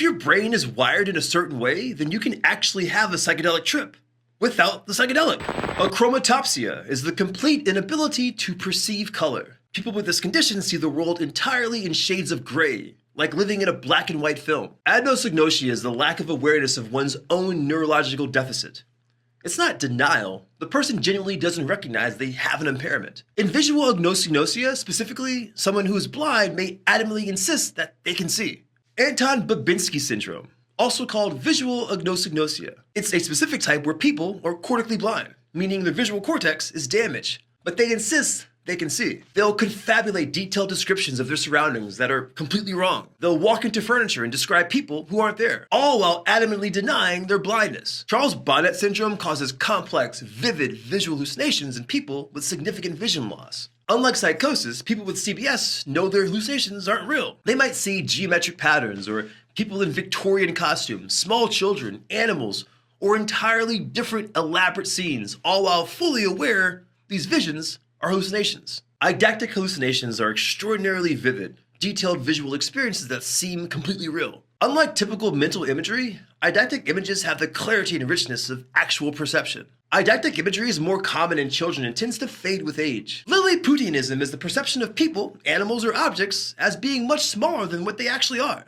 If your brain is wired in a certain way, then you can actually have a psychedelic trip without the psychedelic. Achromatopsia is the complete inability to perceive color. People with this condition see the world entirely in shades of gray, like living in a black and white film. Anosognosia is the lack of awareness of one's own neurological deficit. It's not denial. The person genuinely doesn't recognize they have an impairment. In visual anosognosia, specifically, someone who is blind may adamantly insist that they can see. Anton Babinski syndrome, also called visual anosognosia. It's a specific type where people are cortically blind, meaning their visual cortex is damaged, but they insist they can see. They'll confabulate detailed descriptions of their surroundings that are completely wrong. They'll walk into furniture and describe people who aren't there, all while adamantly denying their blindness. Charles Bonnet syndrome causes complex, vivid visual hallucinations in people with significant vision loss. Unlike psychosis, people with CBS know their hallucinations aren't real. They might see geometric patterns or people in Victorian costumes, small children, animals, or entirely different elaborate scenes, all while fully aware these visions are hallucinations. Eidactic hallucinations are extraordinarily vivid, detailed visual experiences that seem completely real. Unlike typical mental imagery, eidactic images have the clarity and richness of actual perception. Eidactic imagery is more common in children and tends to fade with age. Lilliputianism is the perception of people, animals, or objects as being much smaller than what they actually are,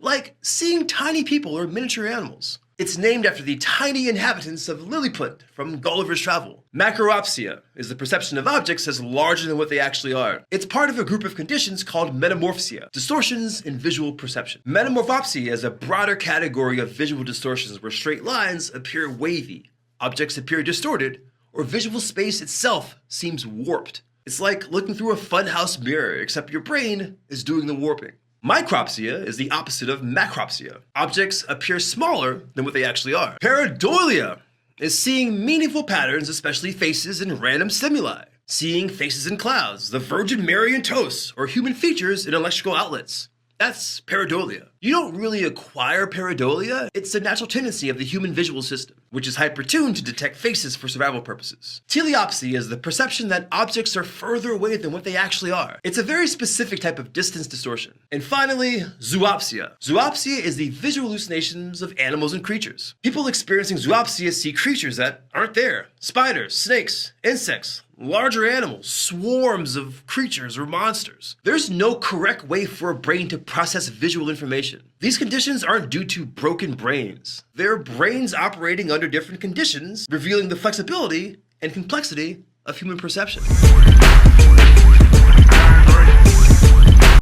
like seeing tiny people or miniature animals. It's named after the tiny inhabitants of Lilliput from Gulliver's Travel. Macropsia is the perception of objects as larger than what they actually are. It's part of a group of conditions called metamorphosia, distortions in visual perception. Metamorphopsia is a broader category of visual distortions where straight lines appear wavy, objects appear distorted, or visual space itself seems warped. It's like looking through a funhouse mirror, except your brain is doing the warping. Micropsia is the opposite of macropsia. Objects appear smaller than what they actually are. Pareidolia is seeing meaningful patterns, especially faces in random stimuli. Seeing faces in clouds, the Virgin Mary in toast, or human features in electrical outlets. That's pareidolia. You don't really acquire pareidolia. It's a natural tendency of the human visual system, which is hyper-tuned to detect faces for survival purposes. Teleopsy is the perception that objects are further away than what they actually are. It's a very specific type of distance distortion. And finally, zoopsia. Zoopsia is the visual hallucinations of animals and creatures. People experiencing zoopsia see creatures that aren't there. Spiders, snakes, insects, larger animals, swarms of creatures or monsters. There's no correct way for a brain to process visual information. These conditions aren't due to broken brains. They're brains operating under different conditions, revealing the flexibility and complexity of human perception.